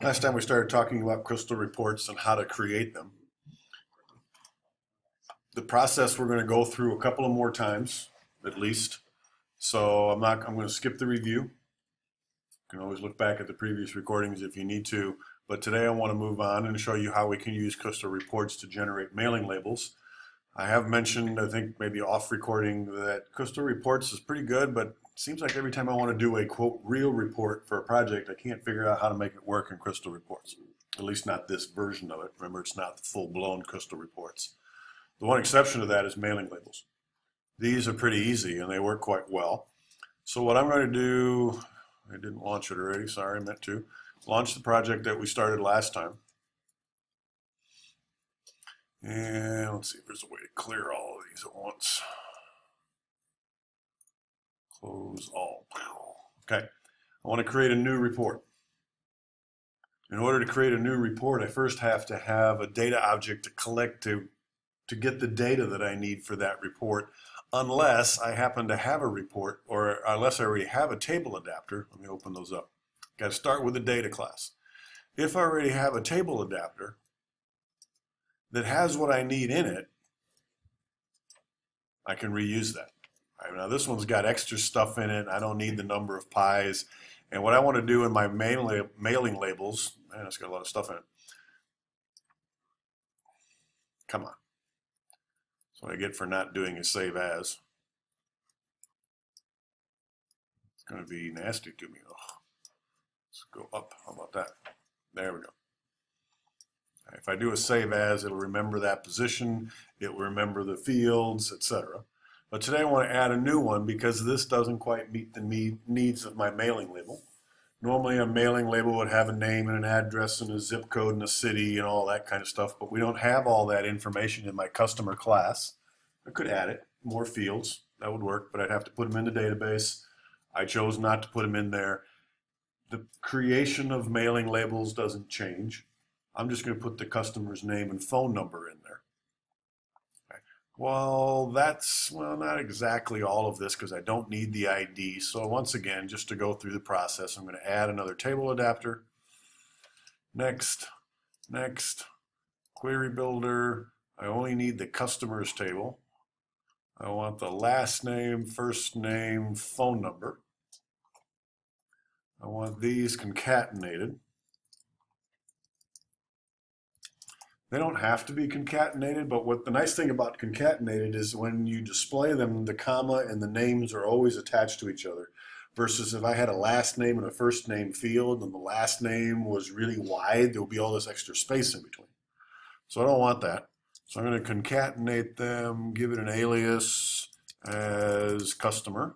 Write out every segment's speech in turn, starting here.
Last time we started talking about crystal reports and how to create them. The process we're going to go through a couple of more times, at least. So I'm going to skip the review. You can always look back at the previous recordings if you need to. But today I want to move on and show you how we can use crystal reports to generate mailing labels. I have mentioned, I think maybe off recording, that crystal reports is pretty good, but it seems like every time I want to do a quote real report for a project, I can't figure out how to make it work in crystal reports. At least not this version of it. Remember, it's not the full-blown crystal reports. The one exception to that is mailing labels. These are pretty easy and they work quite well. So what I'm going to do, I didn't launch it already, sorry, I meant to. Launch the project that we started last time. And let's see if there's a way to clear all of these at once. Close all. Okay, I want to create a new report. In order to create a new report, I first have to have a data object to collect to get the data that I need for that report, unless I happen to have a report or unless I already have a table adapter. Let me open those up. Got to start with the data class. If I already have a table adapter that has what I need in it, I can reuse that. Right, now this one's got extra stuff in it. I don't need the number of pies. And what I want to do in my mailing labels, man, it's got a lot of stuff in it. Come on. That's what I get for not doing a save as. It's going to be nasty to me. Ugh. Let's go up. How about that? There we go. If I do a save as, it'll remember that position, it will remember the fields, etc. But today I want to add a new one because this doesn't quite meet the needs of my mailing label. Normally a mailing label would have a name and an address and a zip code and a city and all that kind of stuff, but we don't have all that information in my customer class. I could add it, more fields, that would work, but I'd have to put them in the database. I chose not to put them in there. The creation of mailing labels doesn't change. I'm just going to put the customer's name and phone number in there. Okay. Well, that's, well, not exactly all of this because I don't need the ID. So once again, just to go through the process, I'm going to add another table adapter. Next, query builder. I only need the customer's table. I want the last name, first name, phone number. I want these concatenated. They don't have to be concatenated, but what the nice thing about concatenated is when you display them, the comma and the names are always attached to each other. Versus if I had a last name and a first name field and the last name was really wide, there would be all this extra space in between. So I don't want that. So I'm going to concatenate them, give it an alias as customer.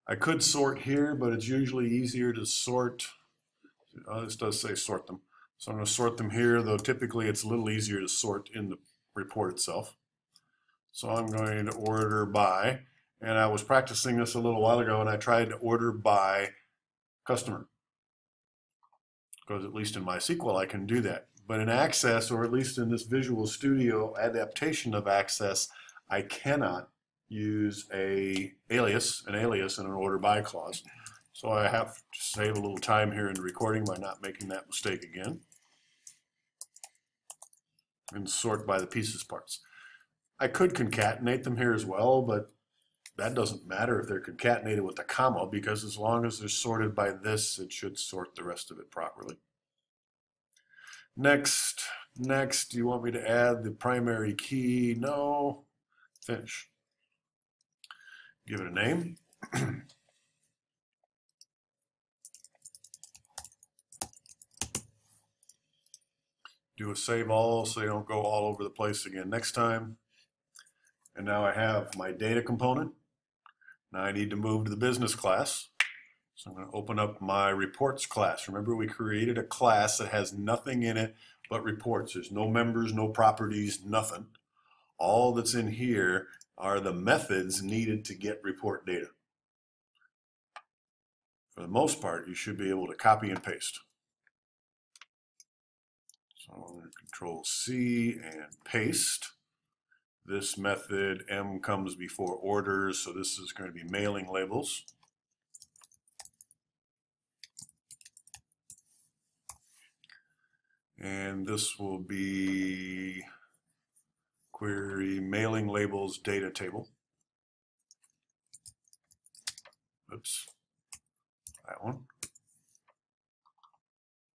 I could sort here, but it's usually easier to sort. This does say sort them. So I'm going to sort them here, though typically it's a little easier to sort in the report itself. So I'm going to order by, and I was practicing this a little while ago, and I tried to order by customer. Because at least in MySQL I can do that. But in Access, or at least in this Visual Studio adaptation of Access, I cannot use an alias and an order by clause. So I have to save a little time here in the recording by not making that mistake again. And sort by the pieces parts. I could concatenate them here as well, but that doesn't matter if they're concatenated with a comma, because as long as they're sorted by this, it should sort the rest of it properly. Next, do you want me to add the primary key? No. Finish. Give it a name. Do a save all so they don't go all over the place again next time. And now I have my data component. Now I need to move to the business class. So I'm going to open up my reports class. Remember, we created a class that has nothing in it but reports. There's no members, no properties, nothing. All that's in here are the methods needed to get report data. For the most part, you should be able to copy and paste. So I'm going to Control C and paste. This method, M comes before orders, so this is going to be mailing labels. And this will be query mailing labels data table. Oops, that one.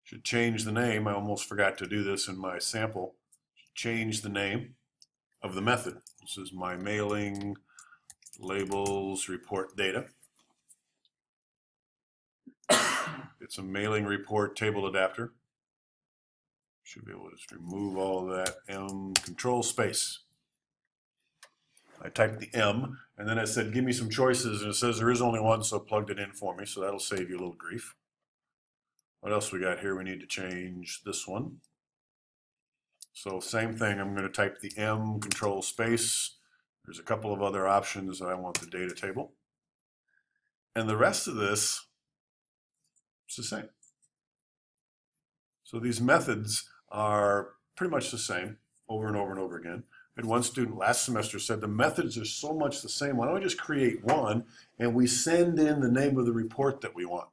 Should change the name. I almost forgot to do this in my sample. Change the name of the method. This is my mailing labels report data. It's a mailing report table adapter. Should be able to just remove all of that M control space. I typed the M, and then I said, give me some choices, and it says there is only one, so it plugged it in for me, so that'll save you a little grief. What else we got here? We need to change this one. So same thing, I'm going to type the M control space. There's a couple of other options that I want the data table. And the rest of this is the same. So these methods are pretty much the same over and over and over again. I had one student last semester said the methods are so much the same. Why don't we just create one and we send in the name of the report that we want?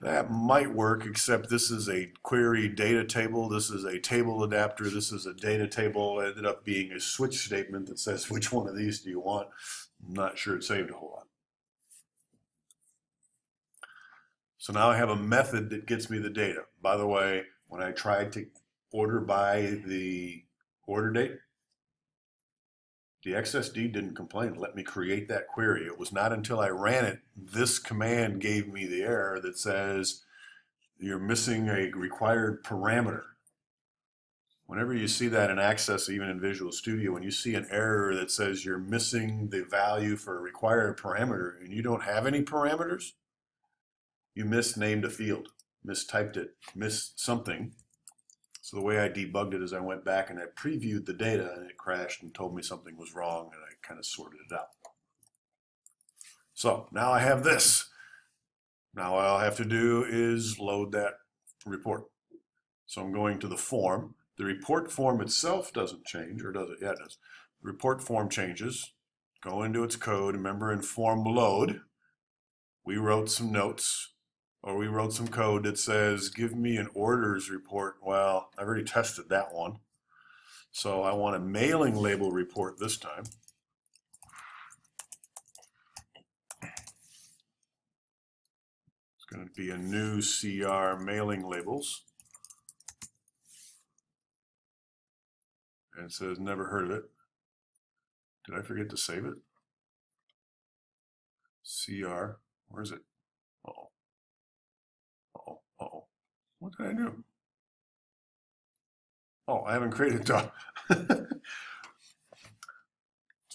That might work, except this is a query data table. This is a table adapter. This is a data table. It ended up being a switch statement that says, which one of these do you want? I'm not sure it saved a whole lot. So now I have a method that gets me the data. By the way, when I tried to order by the order date, the XSD didn't complain. Let me create that query. It was not until I ran it, this command gave me the error that says you're missing a required parameter. Whenever you see that in Access, even in Visual Studio, when you see an error that says you're missing the value for a required parameter and you don't have any parameters, you misnamed a field, mistyped it, missed something. So the way I debugged it is I went back and I previewed the data and it crashed and told me something was wrong, and I kind of sorted it out. So now I have this. Now all I have to do is load that report. So I'm going to the form. The report form itself doesn't change, or does it? Yeah, it does. The report form changes. Go into its code. Remember, in form load, we wrote some notes. Or we wrote some code that says, give me an orders report. Well, I've already tested that one. So I want a mailing label report this time. It's going to be a new CR mailing labels. And it says, never heard of it. Did I forget to save it? CR, where is it? Uh-oh. Uh-oh, uh-oh. What did I do? Oh, I haven't created So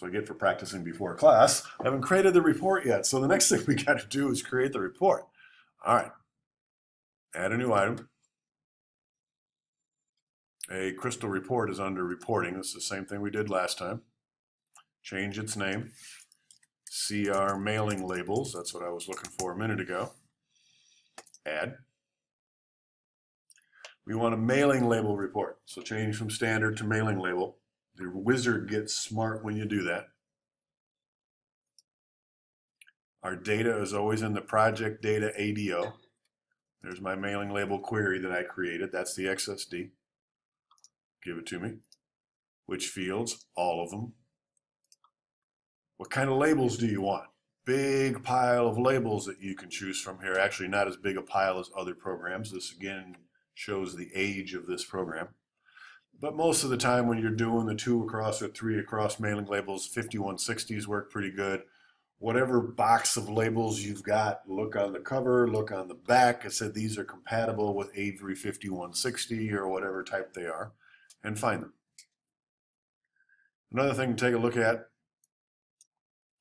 I get for practicing before class. I haven't created the report yet. So the next thing we got to do is create the report. All right. Add a new item. A crystal report is under reporting. This is the same thing we did last time. Change its name. CR mailing labels. That's what I was looking for a minute ago. Add. We want a mailing label report. So change from standard to mailing label. The wizard gets smart when you do that. Our data is always in the project data ADO. There's my mailing label query that I created. That's the XSD. Give it to me. Which fields? All of them. What kind of labels do you want? Big pile of labels that you can choose from here. Actually, not as big a pile as other programs. This again shows the age of this program. But most of the time when you're doing the 2 across or 3 across mailing labels, 5160s work pretty good. Whatever box of labels you've got, look on the cover, look on the back. It said these are compatible with Avery 5160 or whatever type they are, and find them. Another thing to take a look at,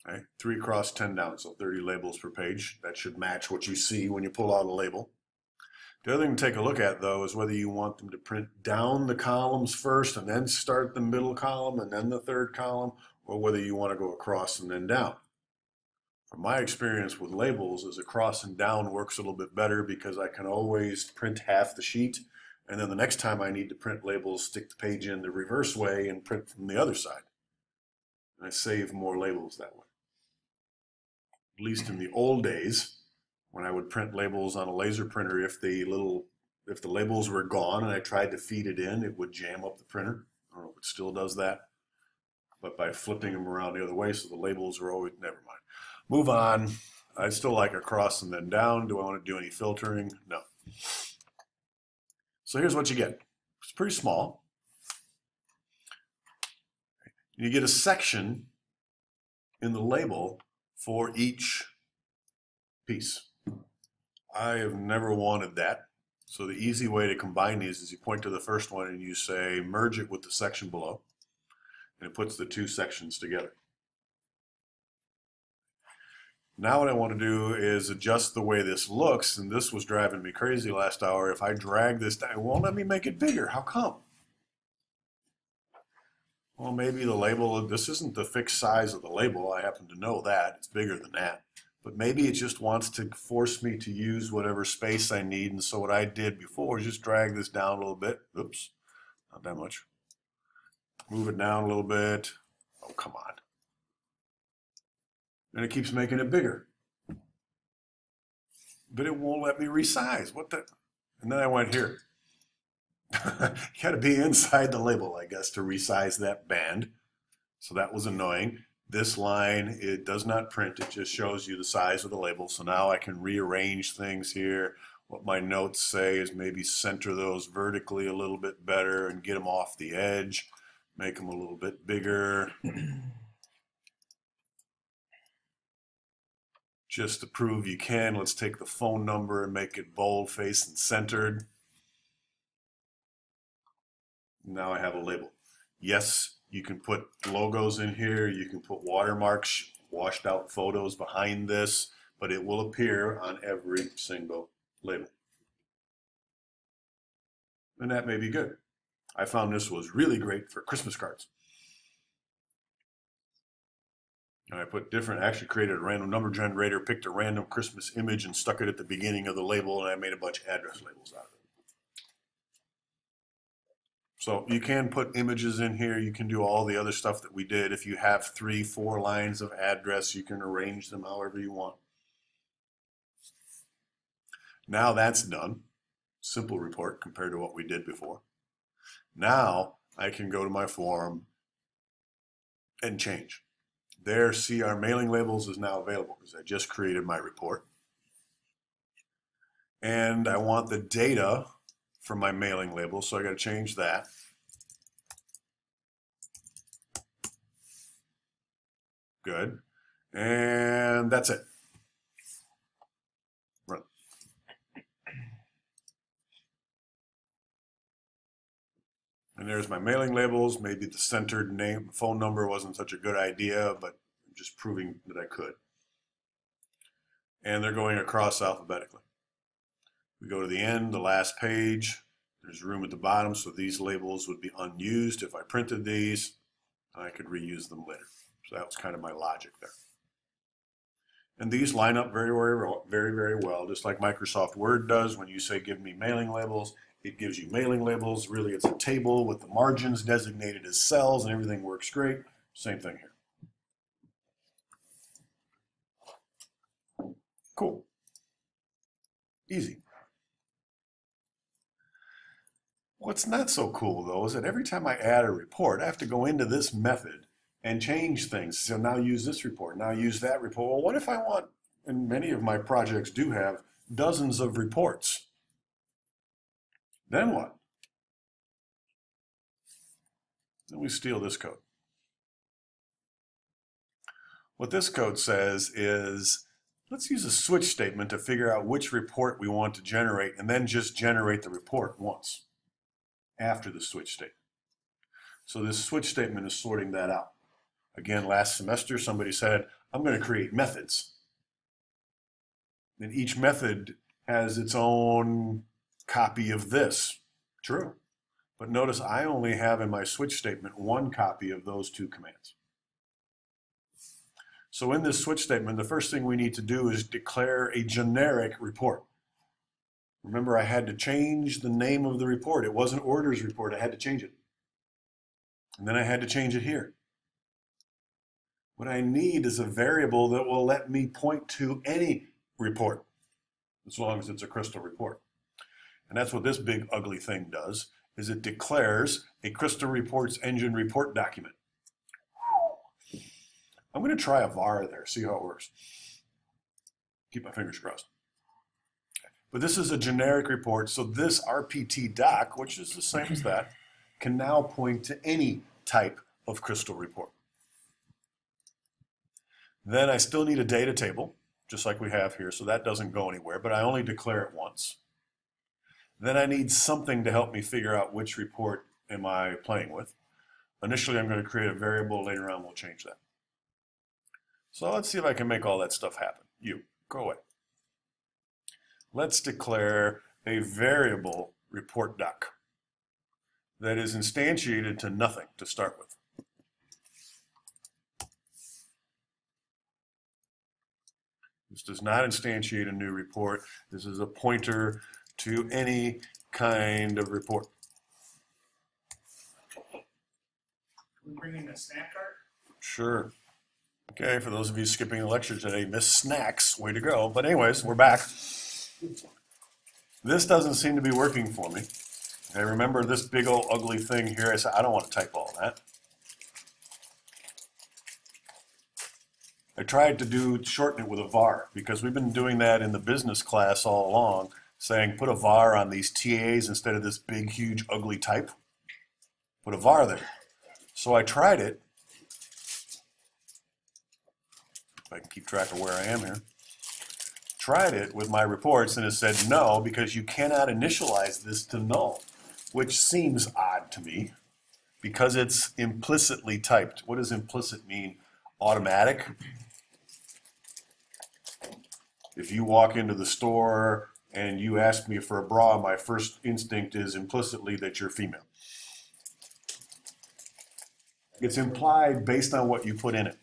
okay, 3 across, 10 down, so 30 labels per page. That should match what you see when you pull out a label. The other thing to take a look at, though, is whether you want them to print down the columns first and then start the middle column and then the third column, or whether you want to go across and then down. From my experience with labels, is across and down works a little bit better because I can always print half the sheet, and then the next time I need to print labels, stick the page in the reverse way and print from the other side. And I save more labels that way. At least in the old days, when I would print labels on a laser printer, if the little if the labels were gone and I tried to feed it in, it would jam up the printer. I don't know if it still does that, but by flipping them around the other way, so the labels are always, never mind. Move on. I still like across and then down. Do I want to do any filtering? No. So here's what you get. It's pretty small. You get a section in the label for each piece. I have never wanted that. So the easy way to combine these is you point to the first one and you say merge it with the section below, and it puts the two sections together. Now what I want to do is adjust the way this looks, and this was driving me crazy last hour. If I drag this down, it won't let me make it bigger. How come? Well, maybe the label, this isn't the fixed size of the label. I happen to know that. It's bigger than that. But maybe it just wants to force me to use whatever space I need. And so what I did before is just drag this down a little bit. Oops, not that much. Move it down a little bit. Oh, come on. And it keeps making it bigger. But it won't let me resize. What the? And then I went here. You got to be inside the label, I guess, to resize that band. So that was annoying. This line, it does not print. It just shows you the size of the label. So now I can rearrange things here. What my notes say is maybe center those vertically a little bit better and get them off the edge. Make them a little bit bigger. Just to prove you can, let's take the phone number and make it bold-faced and centered. Now I have a label. Yes, you can put logos in here. You can put watermarks, washed out photos behind this, but it will appear on every single label. And that may be good. I found this was really great for Christmas cards. And I put different, actually created a random number generator, picked a random Christmas image and stuck it at the beginning of the label, and I made a bunch of address labels out of it. So you can put images in here. You can do all the other stuff that we did. If you have 3, 4 lines of address, you can arrange them however you want. Now that's done. Simple report compared to what we did before. Now I can go to my form and change. There, see, our mailing labels is now available because I just created my report. And I want the data for my mailing label, so I got to change that. Good. And that's it. Run. And there's my mailing labels. Maybe the centered name, phone number wasn't such a good idea, but I'm just proving that I could. And they're going across alphabetically. We go to the end, the last page. There's room at the bottom, so these labels would be unused. If I printed these, I could reuse them later. So that was kind of my logic there. And these line up very, very well, just like Microsoft Word does. When you say give me mailing labels, it gives you mailing labels. Really, it's a table with the margins designated as cells, and everything works great. Same thing here. Cool. Easy. What's not so cool, though, is that every time I add a report, I have to go into this method and change things. So now use this report, now use that report. Well, what if I want, and many of my projects do have, dozens of reports? Then what? Then we steal this code. What this code says is, let's use a switch statement to figure out which report we want to generate, and then just generate the report once after the switch statement. So this switch statement is sorting that out. Again, last semester, somebody said, I'm going to create methods. And each method has its own copy of this. True. But notice I only have in my switch statement one copy of those two commands. So in this switch statement, the first thing we need to do is declare a generic report. Remember, I had to change the name of the report. It wasn't orders report. I had to change it. And then I had to change it here. What I need is a variable that will let me point to any report, as long as it's a crystal report. And that's what this big ugly thing does, is it declares a Crystal Reports engine report document. I'm going to try a var there, see how it works. Keep my fingers crossed. But this is a generic report, so this RPT doc, which is the same as that, can now point to any type of Crystal report. Then I still need a data table, just like we have here, so that doesn't go anywhere, but I only declare it once. Then I need something to help me figure out which report am I playing with. Initially, I'm going to create a variable. Later on, we'll change that. So let's see if I can make all that stuff happen. You, go away. Let's declare a variable report doc that is instantiated to nothing to start with. This does not instantiate a new report. This is a pointer to any kind of report. Can we bring in a snack cart? Sure. Okay, for those of you skipping the lecture today, missed snacks, way to go. But anyways, we're back. This doesn't seem to be working for me. I remember this big old ugly thing here. I said, I don't want to type all that. I tried to shorten it with a var, because we've been doing that in the business class all along, saying put a var on these TAs instead of this big, huge, ugly type. Put a var there. So I tried it. If I can keep track of where I am here. Tried it with my reports, and it said no, because you cannot initialize this to null, which seems odd to me, because it's implicitly typed. What does implicit mean? Automatic? If you walk into the store and you ask me for a bra, my first instinct is implicitly that you're female. It's implied based on what you put in it.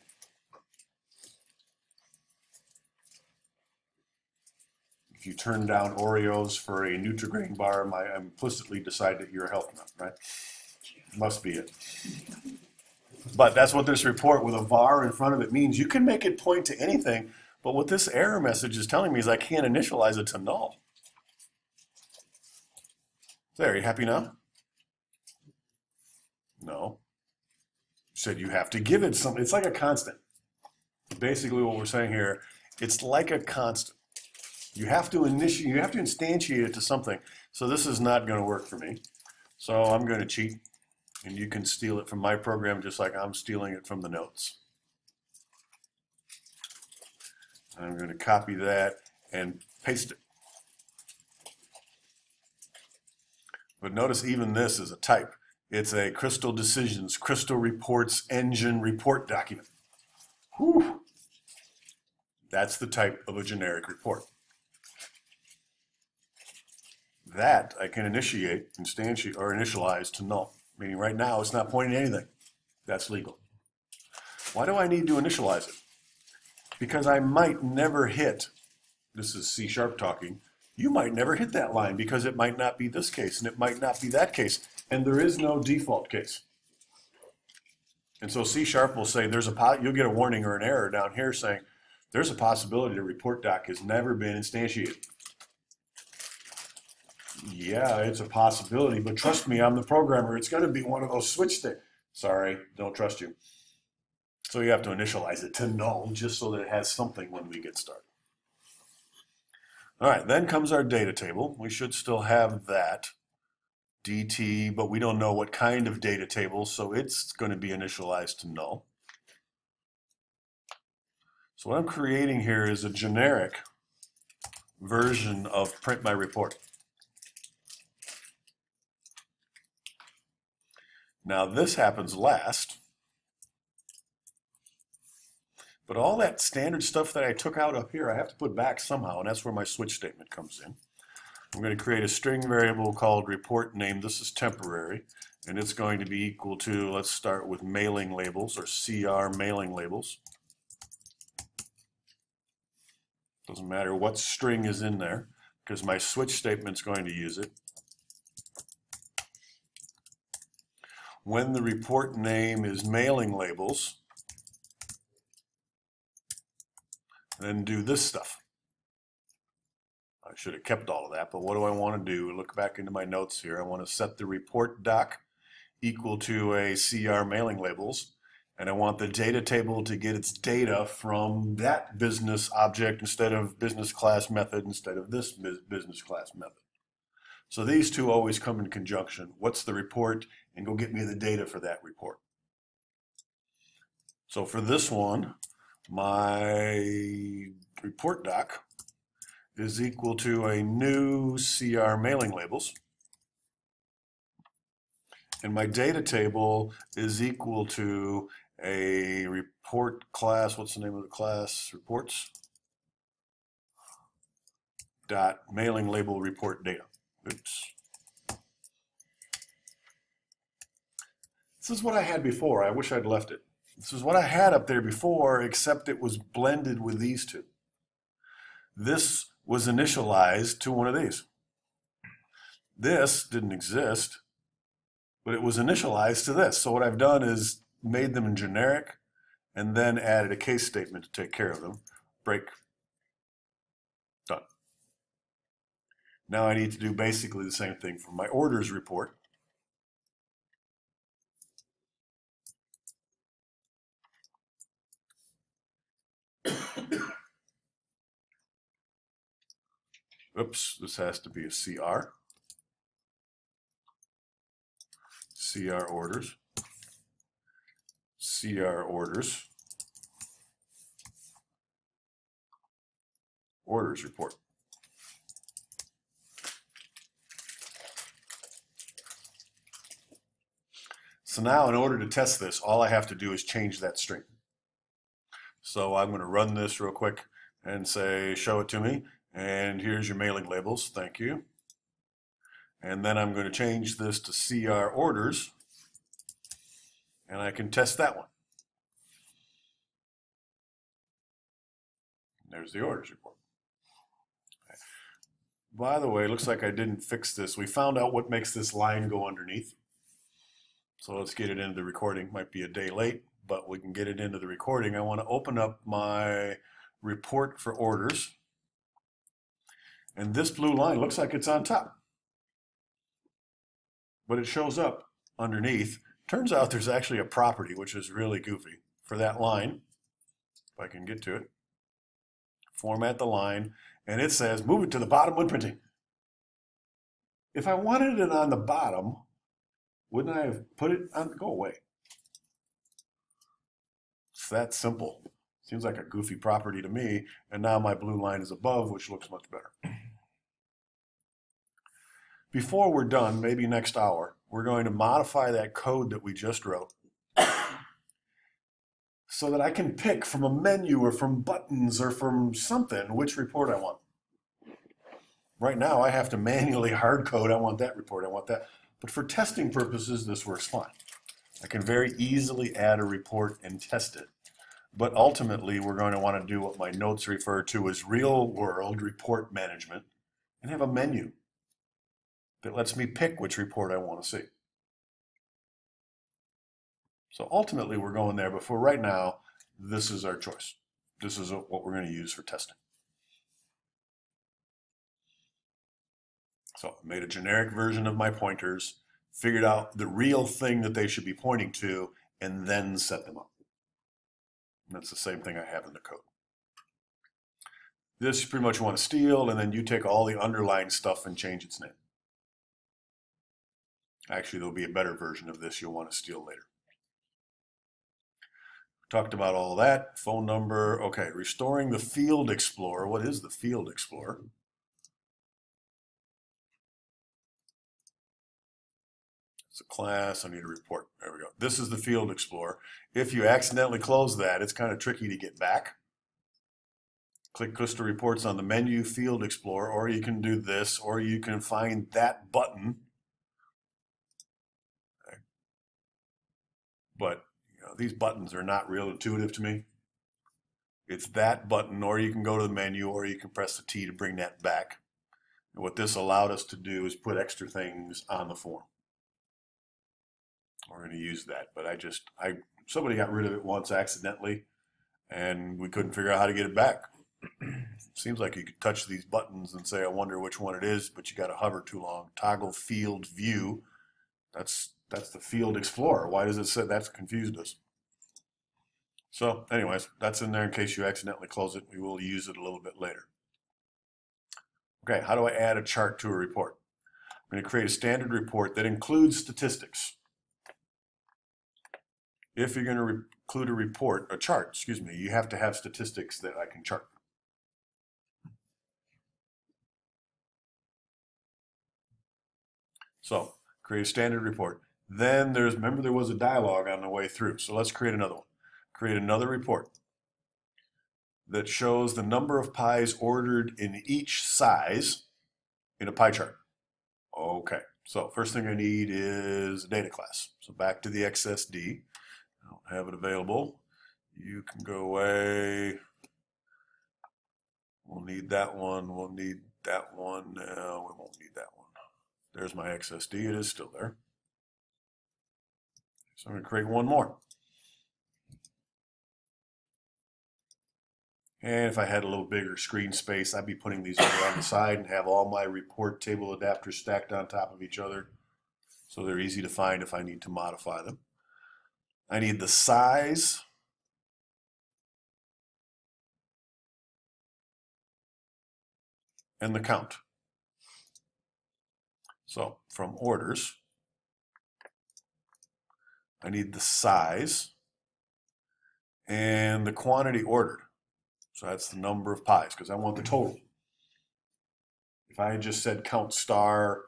If you turn down Oreos for a Nutri-Grain bar, I implicitly decide that you're a health nut, right? Must be it. But that's what this report with a var in front of it means. You can make it point to anything, but what this error message is telling me is I can't initialize it to null. There, are you happy now? No. You said you have to give it something. It's like a constant. Basically what we're saying here, it's like a constant. You have to instantiate it to something. So this is not going to work for me. So I'm going to cheat. And you can steal it from my program just like I'm stealing it from the notes. I'm going to copy that and paste it. But notice even this is a type. It's a Crystal Decisions, Crystal Reports engine report document. Whew. That's the type of a generic report. That I can instantiate or initialize to null. Meaning right now it's not pointing to anything. That's legal. Why do I need to initialize it? Because I might never hit, this is C# talking, you might never hit that line because it might not be this case and it might not be that case. And there is no default case. And so C# will say you'll get a warning or an error down here saying there's a possibility the report doc has never been instantiated. Yeah, it's a possibility, but trust me, I'm the programmer. It's going to be one of those switch things. Sorry, don't trust you. So you have to initialize it to null just so that it has something when we get started. All right, then comes our data table. We should still have that DT, but we don't know what kind of data table, so it's going to be initialized to null. So what I'm creating here is a generic version of print my report. Now this happens last, but all that standard stuff that I took out up here, I have to put back somehow, and that's where my switch statement comes in. I'm going to create a string variable called report name. This is temporary, and it's going to be equal to, let's start with mailing labels, or CR mailing labels. Doesn't matter what string is in there, because my switch statement's going to use it. When the report name is mailing labels, then do this stuff. I should have kept all of that, but what do I want to do? Look back into my notes here. I want to set the report doc equal to a CR mailing labels, and I want the data table to get its data from that business object instead of business class method instead of this business class method. So these two always come in conjunction. What's the report? And go get me the data for that report. So for this one, my report doc is equal to a new CR mailing labels. And my data table is equal to a report class. What's the name of the class? Reports. Dot mailing label report data. Oops. This is what I had before. I wish I'd left it. This is what I had up there before, except it was blended with these two. This was initialized to one of these. This didn't exist, but it was initialized to this. So what I've done is made them generic and then added a case statement to take care of them. Break. Done. Now I need to do basically the same thing for my orders report. Oops, this has to be a CR. CR orders. CR orders. Orders report. So now in order to test this, all I have to do is change that string. So I'm going to run this real quick and say, show it to me. And here's your mailing labels. Thank you. And then I'm going to change this to CR orders. And I can test that one. There's the orders report. Okay. By the way, it looks like I didn't fix this. We found out what makes this line go underneath. So let's get it into the recording. Might be a day late, but we can get it into the recording. I want to open up my report for orders. And this blue line looks like it's on top. But it shows up underneath. Turns out there's actually a property, which is really goofy, for that line. If I can get to it. Format the line. And it says, move it to the bottom when printing. If I wanted it on the bottom, wouldn't I have put it on? Go away. It's that simple. Seems like a goofy property to me. And now my blue line is above, which looks much better. Before we're done, maybe next hour, we're going to modify that code that we just wrote so that I can pick from a menu or from buttons or from something which report I want. Right now, I have to manually hard code, I want that report, I want that. But for testing purposes, this works fine. I can very easily add a report and test it. But ultimately, we're going to want to do what my notes refer to as real-world report management and have a menu that lets me pick which report I want to see. So ultimately, we're going there, but for right now, this is our choice. This is what we're going to use for testing. So I made a generic version of my pointers, figured out the real thing that they should be pointing to, and then set them up. And that's the same thing I have in the code. This you pretty much want to steal, and then you take all the underlying stuff and change its name. Actually, there'll be a better version of this you'll want to steal later. Talked about all that. Phone number. Okay, restoring the Field Explorer. What is the Field Explorer? It's a class. I need a report. There we go. This is the Field Explorer. If you accidentally close that, it's kind of tricky to get back. Click Crystal Reports on the menu, Field Explorer, or you can do this, or you can find that button. Okay. But these buttons are not real intuitive to me. It's that button, or you can go to the menu, or you can press the T to bring that back. And what this allowed us to do is put extra things on the form. We're going to use that, but somebody got rid of it once accidentally, and we couldn't figure out how to get it back. Seems like you could touch these buttons and say, I wonder which one it is, but you got to hover too long. Toggle field view. That's the field explorer. Why does it say? That's confused us. So anyways, that's in there in case you accidentally close it. We will use it a little bit later. Okay, how do I add a chart to a report? I'm going to create a standard report that includes statistics. If you're going to include a chart, excuse me, you have to have statistics that I can chart. So create a standard report. Then remember there was a dialog on the way through. So let's create another one. Create another report that shows the number of pies ordered in each size in a pie chart. Okay, so first thing I need is a data class. So back to the XSD. I don't have it available. You can go away. We'll need that one. We'll need that one. No, we won't need that one. There's my XSD. It is still there. So I'm going to create one more. And if I had a little bigger screen space, I'd be putting these over on the side and have all my report table adapters stacked on top of each other so they're easy to find if I need to modify them. I need the size and the count. So from orders, I need the size and the quantity ordered. So that's the number of pies because I want the total. If I had just said count star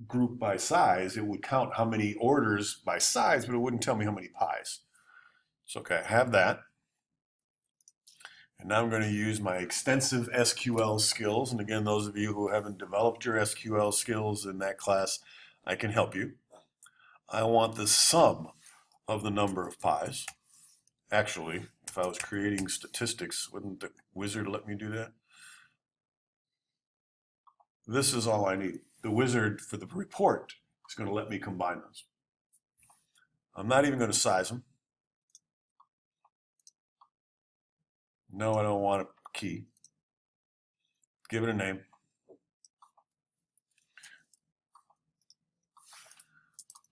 group by size, it would count how many orders by size, but it wouldn't tell me how many pies. So okay, I have that. And now I'm going to use my extensive SQL skills. And again, those of you who haven't developed your SQL skills in that class, I can help you. I want the sum of the number of pies. Actually, if I was creating statistics, wouldn't the wizard let me do that? This is all I need. The wizard for the report is going to let me combine those. I'm not even going to size them. No, I don't want a key. Give it a name.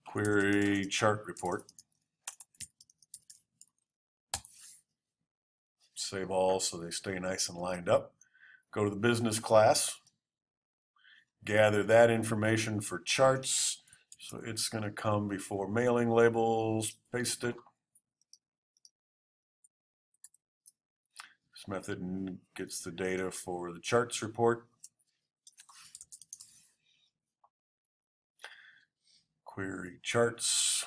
Query chart report. Save all so they stay nice and lined up. Go to the business class. Gather that information for charts. So it's going to come before mailing labels. Paste it. This method gets the data for the charts report. Query charts.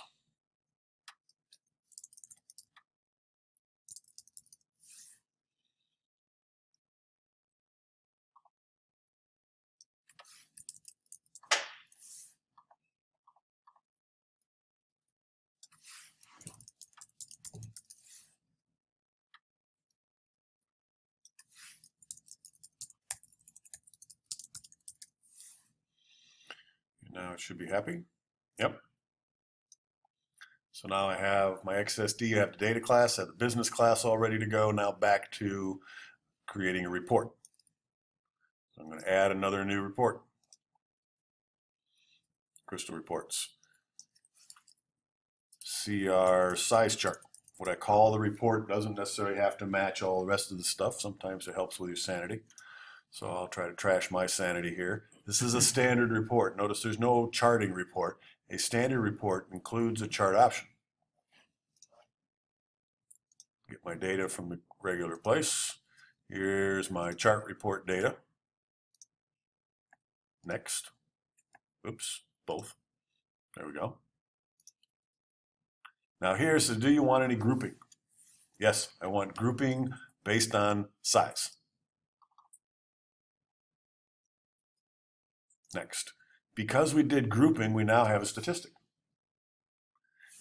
Now it should be happy. Yep. So now I have my XSD, I have the data class, I have the business class all ready to go. Now back to creating a report. So I'm going to add another new report. Crystal reports. CR size chart. What I call the report doesn't necessarily have to match all the rest of the stuff. Sometimes it helps with your sanity. So I'll try to trash my sanity here. This is a standard report. Notice there's no charting report. A standard report includes a chart option. Get my data from the regular place. Here's my chart report data. Next. Oops, both. There we go. Now here it says, do you want any grouping? Yes, I want grouping based on size. Next. Because we did grouping, we now have a statistic.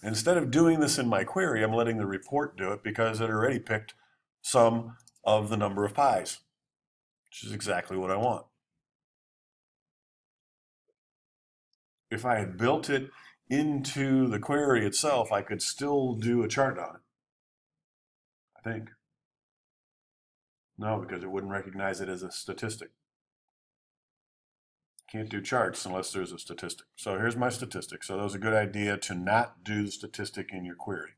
Instead of doing this in my query, I'm letting the report do it because it already picked sum of the number of pies, which is exactly what I want. If I had built it into the query itself, I could still do a chart on it, I think. No, because it wouldn't recognize it as a statistic. Can't do charts unless there's a statistic. So here's my statistic. So that was a good idea to not do the statistic in your query.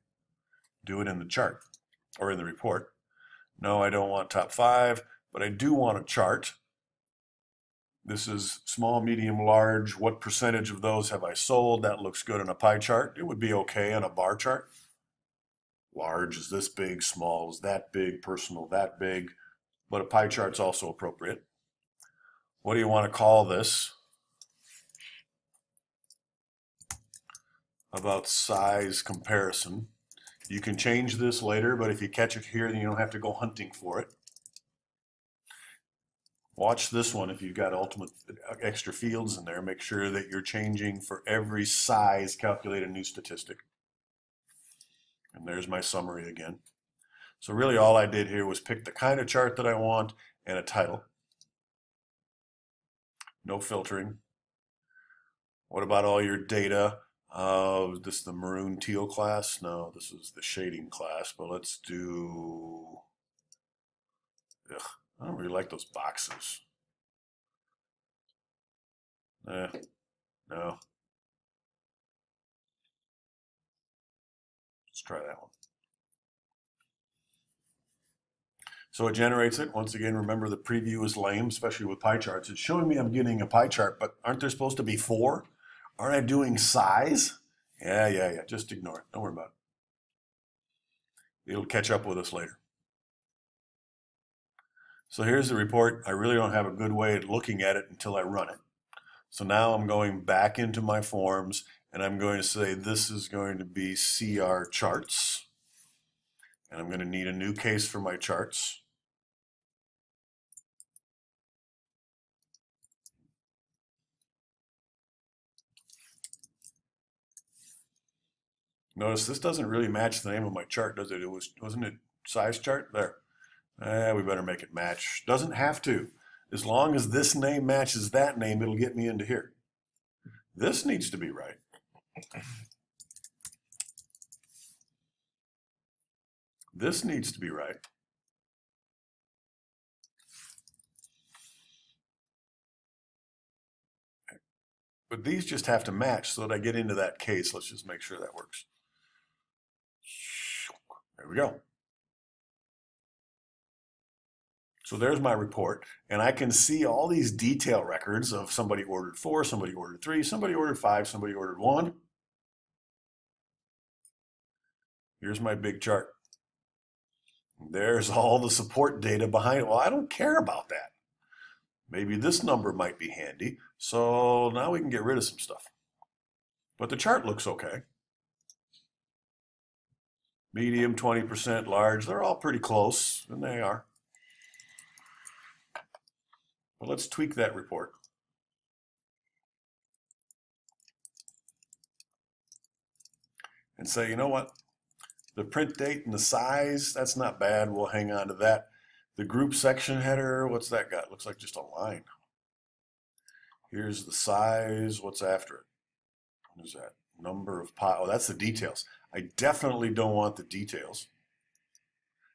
Do it in the chart or in the report. No, I don't want top 5, but I do want a chart. This is small, medium, large. What percentage of those have I sold? That looks good on a pie chart. It would be okay on a bar chart. Large is this big, small is that big, personal that big, but a pie chart's also appropriate. What do you want to call this? About size comparison. You can change this later, but if you catch it here, then you don't have to go hunting for it. Watch this one if you've got ultimate extra fields in there. Make sure that you're changing for every size, calculate a new statistic. And there's my summary again. So really all I did here was pick the kind of chart that I want and a title. No filtering. What about all your data? This is the maroon teal class? No, this is the shading class, but let's do, I don't really like those boxes. No. Let's try that one. So it generates it. Once again, remember the preview is lame, especially with pie charts. It's showing me I'm getting a pie chart, but aren't there supposed to be 4? Aren't I doing size? Yeah. Just ignore it. Don't worry about it. It'll catch up with us later. So here's the report. I really don't have a good way of looking at it until I run it. So now I'm going back into my forms and I'm going to say this is going to be CR charts. And I'm going to need a new case for my charts. Notice this doesn't really match the name of my chart, does it? Wasn't it size chart? There. We better make it match. Doesn't have to. As long as this name matches that name, it'll get me into here. This needs to be right. This needs to be right. But these just have to match so that I get into that case. Let's just make sure that works. There we go. So there's my report, and I can see all these detail records of somebody ordered 4, somebody ordered 3, somebody ordered 5, somebody ordered 1. Here's my big chart. There's all the support data behind it. Well, I don't care about that. Maybe this number might be handy. So now we can get rid of some stuff. But the chart looks okay. Medium, 20%, large, they're all pretty close, and they are. But let's tweak that report. And say, you know what? The print date and the size, that's not bad. We'll hang on to that. The group section header, what's that got? Looks like just a line. Here's the size. What's after it? What is that? Number of piles. Oh, that's the details. I definitely don't want the details.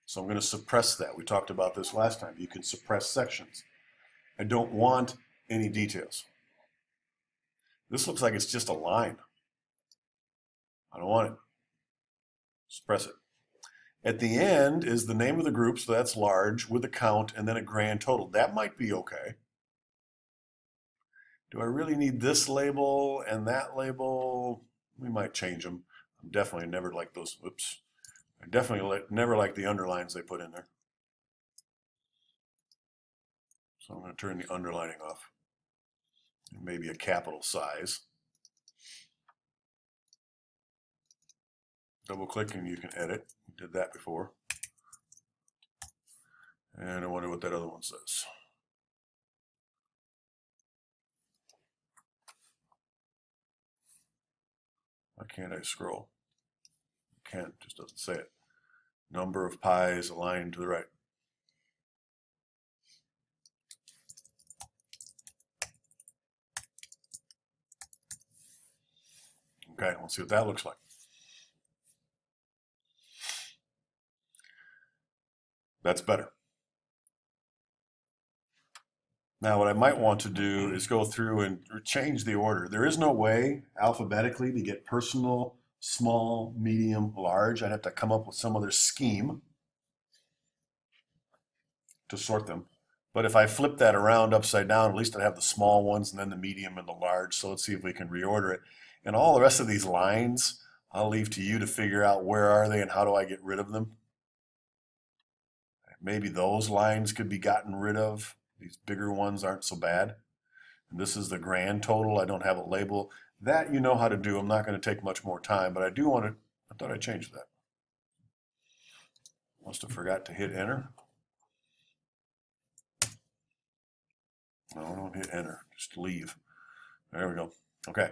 So I'm going to suppress that. We talked about this last time. You can suppress sections. I don't want any details. This looks like it's just a line. I don't want it. Suppress it. At the end is the name of the group, so that's large, with a count, and then a grand total. That might be okay. Do I really need this label and that label? We might change them. I'm definitely never like those. Oops. I definitely never like the underlines they put in there. So I'm going to turn the underlining off. Maybe a capital size. Double click and you can edit. Did that before. And I wonder what that other one says. Why can't I scroll? Can't, just doesn't say it. Number of pies aligned to the right. Okay, let's see what that looks like. That's better. Now, what I might want to do is go through and change the order. There is no way alphabetically to get personal, small, medium, large. I'd have to come up with some other scheme to sort them. But if I flip that around upside down, at least I'd have the small ones and then the medium and the large. So let's see if we can reorder it. And all the rest of these lines, I'll leave to you to figure out where are they and how do I get rid of them. Maybe those lines could be gotten rid of. These bigger ones aren't so bad. And this is the grand total. I don't have a label. That you know how to do. I'm not going to take much more time, but I do want to, I thought I changed that. Must have forgot to hit enter. No, don't hit enter. Just leave. There we go. Okay.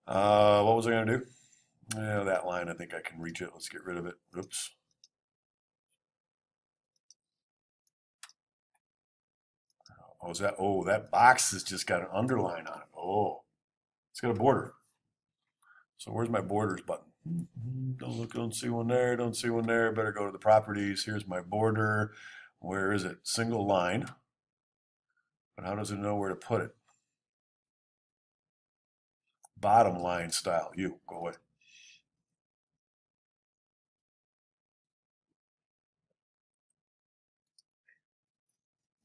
What was I going to do? Yeah, that line, I think I can reach it. Let's get rid of it. Oops. Oh, is that? Oh, that box has just got an underline on it. Oh, it's got a border. So where's my borders button? Don't look, don't see one there, don't see one there. Better go to the properties. Here's my border. Where is it? Single line. But how does it know where to put it? Bottom line style. You, go away.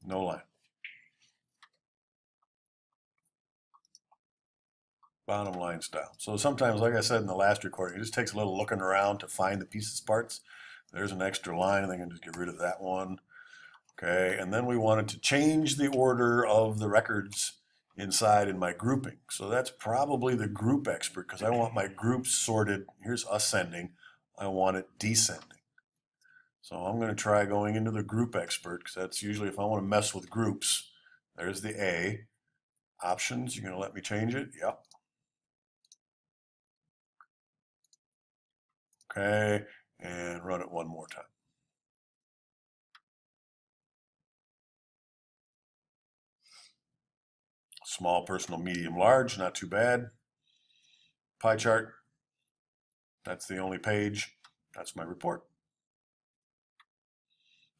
No line. Bottom line style. So sometimes, like I said in the last recording, it just takes a little looking around to find the pieces parts. There's an extra line, and I can just get rid of that one. Okay, and then we wanted to change the order of the records inside in my grouping. So that's probably the group expert because I want my groups sorted. Here's ascending. I want it descending. So I'm going to try going into the group expert because that's usually if I want to mess with groups. There's the A. Options, you're going to let me change it? Yep. Okay, and run it one more time. Small, personal, medium, large, not too bad. Pie chart, that's the only page. That's my report.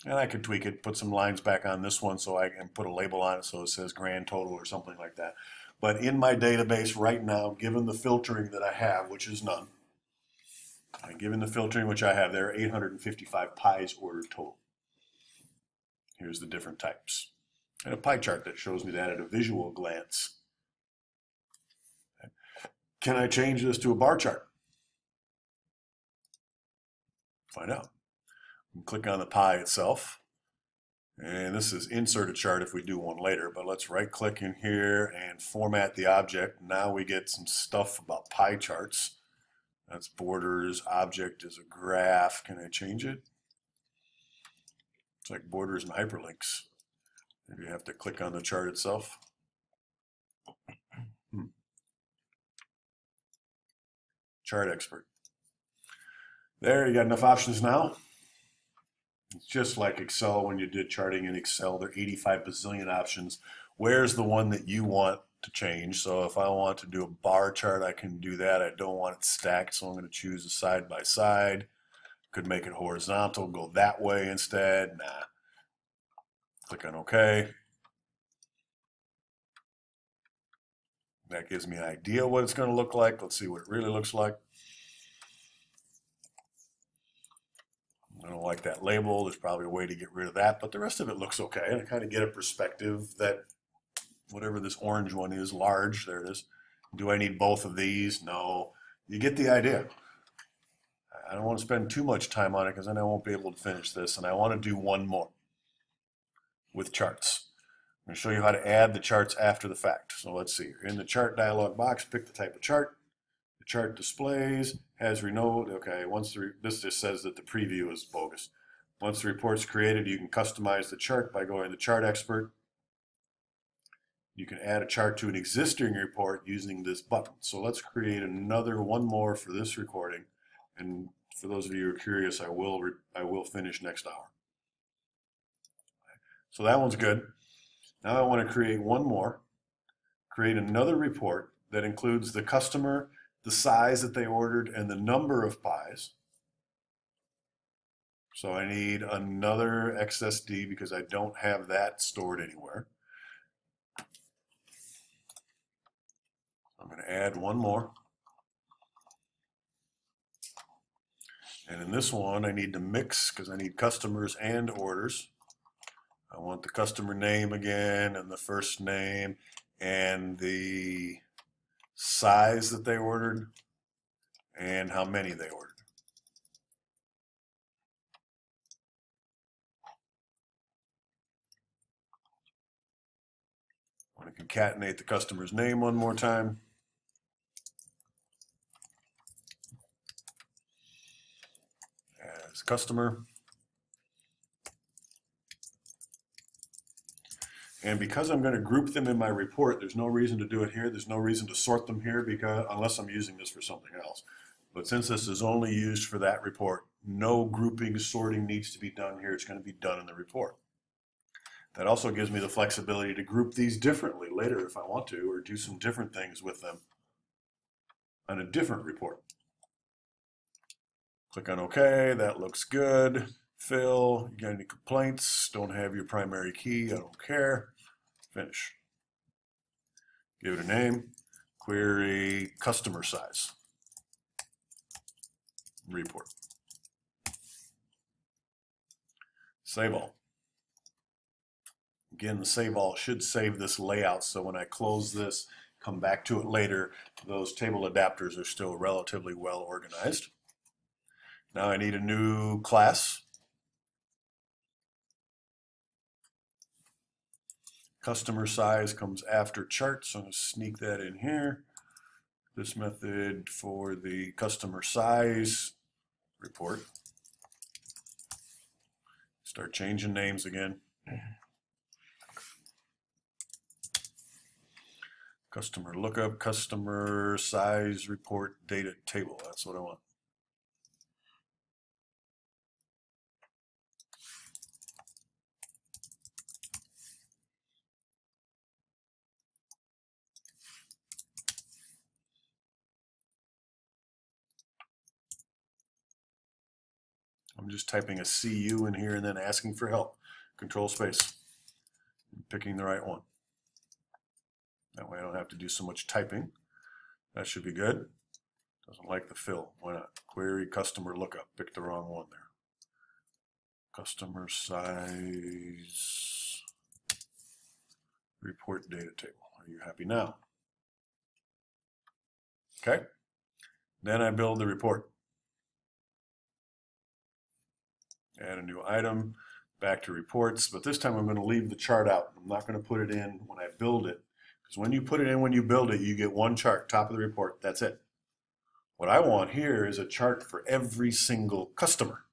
And I could tweak it, put some lines back on this one so I can put a label on it so it says grand total or something like that. But in my database right now, given the filtering that I have, which is none, and given the filtering which I have, there are 855 pies ordered total. Here's the different types. And a pie chart that shows me that at a visual glance. Can I change this to a bar chart? Find out. Click on the pie itself. And this is insert a chart if we do one later, but let's right click in here and format the object. Now we get some stuff about pie charts. That's borders, object is a graph. Can I change it? It's like borders and hyperlinks. Maybe you have to click on the chart itself. Chart expert. There, you got enough options now. It's just like Excel when you did charting in Excel. There are 85 bazillion options. Where's the one that you want to change? So if I want to do a bar chart, I can do that. I don't want it stacked, so I'm going to choose a side by side. Could make it horizontal, go that way instead. Nah. Click on OK. That gives me an idea what it's going to look like. Let's see what it really looks like. I don't like that label. There's probably a way to get rid of that, but the rest of it looks okay. And I kind of get a perspective that whatever this orange one is, large, there it is. Do I need both of these? No. You get the idea. I don't want to spend too much time on it because then I won't be able to finish this. And I want to do one more with charts. I'm going to show you how to add the charts after the fact. So let's see. In the chart dialog box, pick the type of chart. The chart displays, has Renault. Okay, this just says that the preview is bogus. Once the report's created, you can customize the chart by going to Chart Expert. You can add a chart to an existing report using this button. So let's create one more for this recording. And for those of you who are curious, I will finish next hour. So that one's good. Now I want to create one more. Create another report that includes the customer, the size that they ordered, and the number of pies. So I need another XSD because I don't have that stored anywhere. add one more. And in this one, I need to mix because I need customers and orders. I want the customer name again and the first name and the size that they ordered and how many they ordered. I want to concatenate the customer's name one more time. As customer. And because I'm going to group them in my report, there's no reason to do it here. There's no reason to sort them here because unless I'm using this for something else. But since this is only used for that report, no grouping, sorting needs to be done here. It's going to be done in the report. That also gives me the flexibility to group these differently later if I want to, or do some different things with them on a different report. Click on OK. That looks good. Fill. You got any complaints? Don't have your primary key. I don't care. Finish. Give it a name. Query customer size. Report. Save all. Again, the save all should save this layout, so when I close this, come back to it later, those table adapters are still relatively well organized. Now I need a new class. Customer size comes after chart, so I'm going to sneak that in here. This method for the customer size report. Start changing names again. Customer lookup, customer size report, data table. That's what I want. I'm just typing a CU in here and then asking for help. Control space. Picking the right one. That way I don't have to do so much typing. That should be good. Doesn't like the fill. Why not? Query customer lookup. Pick the wrong one there. Customer size report data table. Are you happy now? Okay. Then I build the report. Add a new item, back to reports, but this time I'm going to leave the chart out. I'm not going to put it in when I build it, because when you put it in when you build it, you get one chart, top of the report, that's it. What I want here is a chart for every single customer.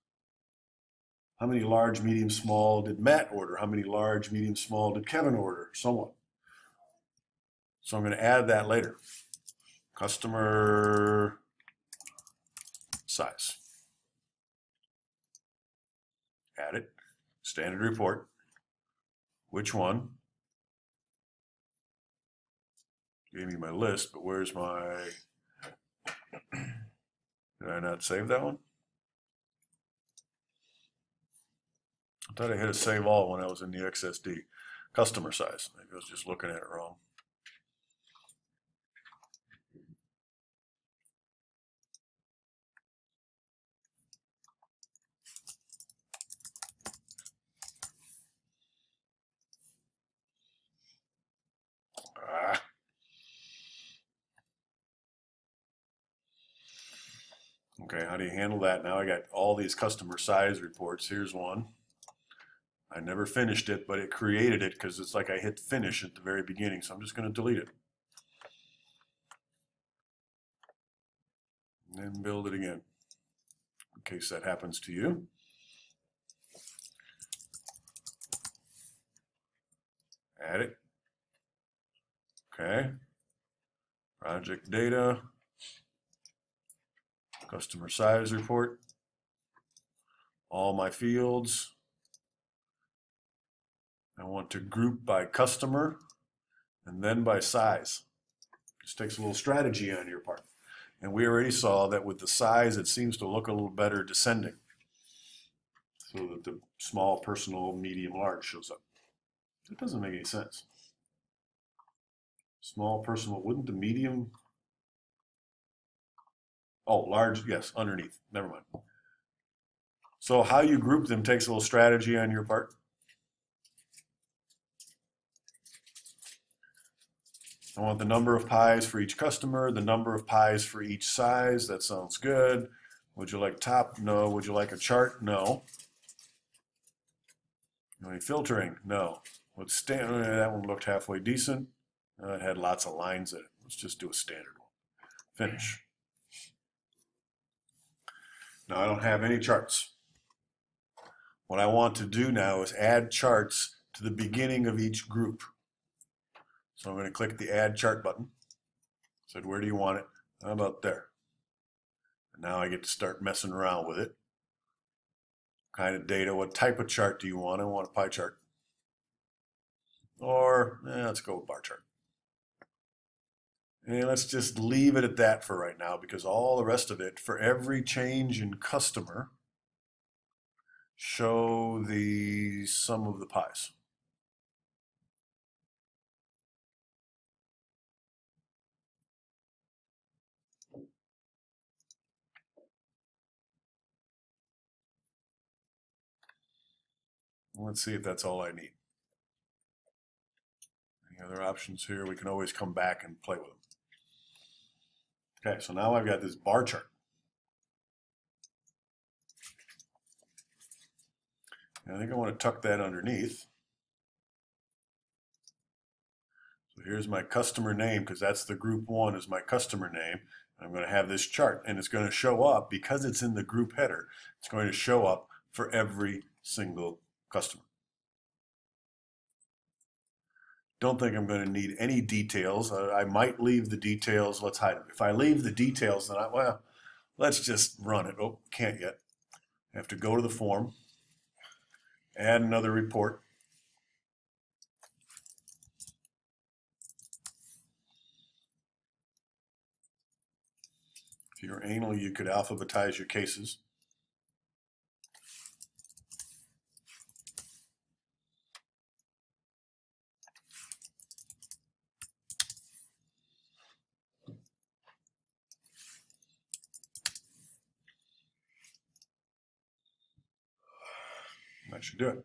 How many large, medium, small did Matt order? How many large, medium, small did Kevin order? So on. So I'm going to add that later. Customer size. Add it. Standard report. Which one? Gave me my list, but where's my... Did I not save that one? I thought I hit a save all when I was in the XSD. Customer size. Maybe I was just looking at it wrong. Okay, how do you handle that? Now I got all these customer size reports. Here's one. I never finished it, but it created it because it's like I hit finish at the very beginning, so I'm just going to delete it. And then build it again, in case that happens to you. Add it. Okay. Project data. Customer size report. All my fields. I want to group by customer and then by size. This takes a little strategy on your part. And we already saw that with the size, it seems to look a little better descending. So that the small, personal, medium, large shows up. That doesn't make any sense. Small, personal, wouldn't the medium Oh, large, yes, underneath. Never mind. So how you group them takes a little strategy on your part. I want the number of pies for each customer, the number of pies for each size. That sounds good. Would you like top? No. Would you like a chart? No. Any filtering? No. Let's stand. That one looked halfway decent. It had lots of lines in it. Let's just do a standard one. Finish. Now I don't have any charts. What I want to do now is add charts to the beginning of each group. So I'm going to click the Add Chart button. Said, where do you want it? How about there? And now I get to start messing around with it. Kind of data, what type of chart do you want? I want a pie chart. Or, let's go with bar chart. And let's just leave it at that for right now, because all the rest of it, for every change in customer, show the sum of the pies. Let's see if that's all I need. Any other options here? We can always come back and play with them. Okay, so now I've got this bar chart. And I think I want to tuck that underneath. So here's my customer name, because that's the group one is my customer name. I'm going to have this chart, and it's going to show up, because it's in the group header, it's going to show up for every single customer. Don't think I'm going to need any details. I might leave the details. Let's hide them. If I leave the details, then well, let's just run it. Oh, can't yet. I have to go to the form, add another report. If you're anal, you could alphabetize your cases. That should do it.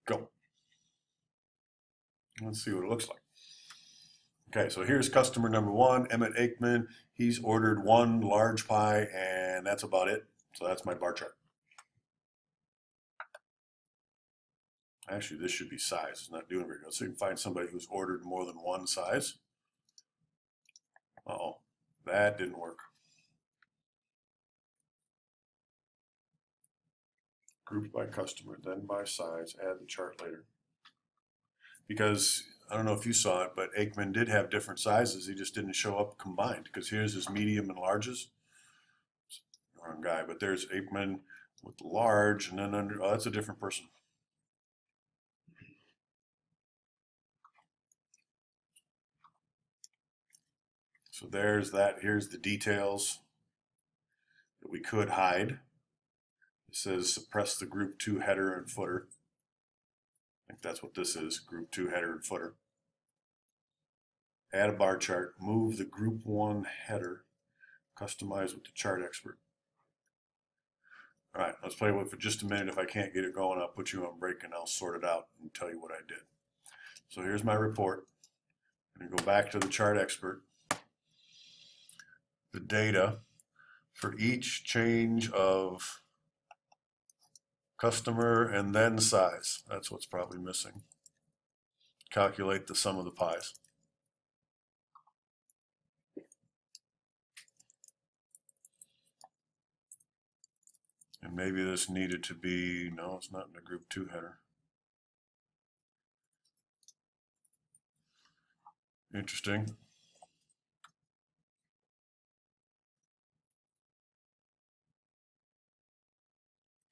Go. Let's see what it looks like. Okay, so here's customer number one, Emmett Aikman. He's ordered one large pie, and that's about it. So that's my bar chart. Actually, this should be size. It's not doing very good. So you can find somebody who's ordered more than one size. Uh-oh, that didn't work. Group by customer, then by size, add the chart later. Because, I don't know if you saw it, but Aikman did have different sizes. He just didn't show up combined. Because here's his medium and larges. Wrong guy, but there's Aikman with large, and then under, oh, that's a different person. So there's that. Here's the details that we could hide. It says suppress the group 2 header and footer. I think that's what this is, group 2 header and footer. Add a bar chart, move the group 1 header, customize with the chart expert. All right, let's play with it for just a minute. If I can't get it going, I'll put you on break and I'll sort it out and tell you what I did. So here's my report. I'm going to go back to the chart expert. The data for each change of customer and then size. That's what's probably missing. Calculate the sum of the pies. And maybe this needed to be, no, it's not in the group 2 header. Interesting.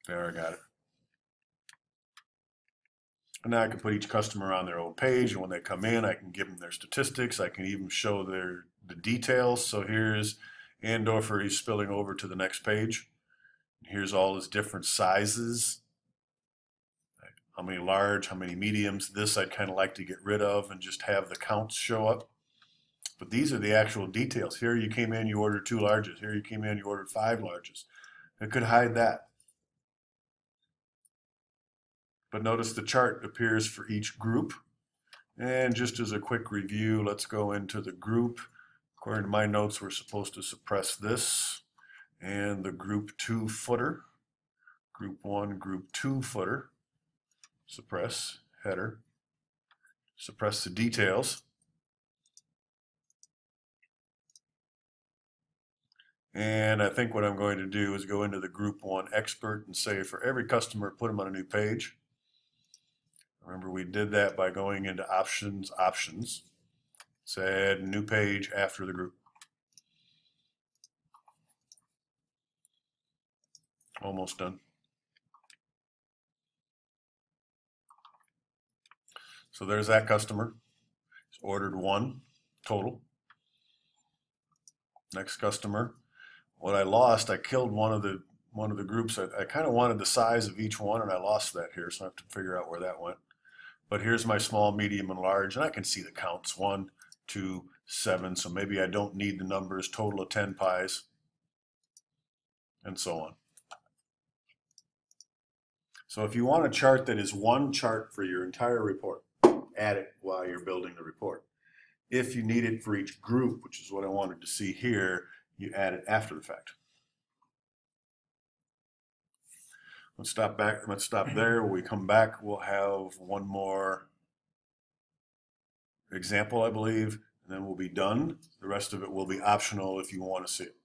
There, I got it. And now I can put each customer on their own page, and when they come in, I can give them their statistics. I can even show the details. So here's Andorfer, he's spilling over to the next page. Here's all his different sizes. How many large, how many mediums. This I'd kind of like to get rid of and just have the counts show up. But these are the actual details. Here you came in, you ordered 2 larges. Here you came in, you ordered 5 larges. It could hide that. But notice the chart appears for each group. And just as a quick review, let's go into the group. According to my notes, we're supposed to suppress this and the group 2 footer. Group 1, group 2 footer. Suppress, header. Suppress the details. And I think what I'm going to do is go into the group 1 expert and say for every customer, put them on a new page. Remember, we did that by going into options, said new page after the group. Almost done. So there's that customer. He's ordered 1 total. Next customer. What I lost, I killed one of the groups. I kind of wanted the size of each one, and I lost that here, so I have to figure out where that went. But here's my small, medium, and large, and I can see the counts, 1, 2, 7, so maybe I don't need the numbers, total of 10 pies, and so on. So if you want a chart that is one chart for your entire report, add it while you're building the report. If you need it for each group, which is what I wanted to see here, you add it after the fact. Let's stop there. When we come back, we'll have one more example, I believe, and then we'll be done. The rest of it will be optional if you want to see it.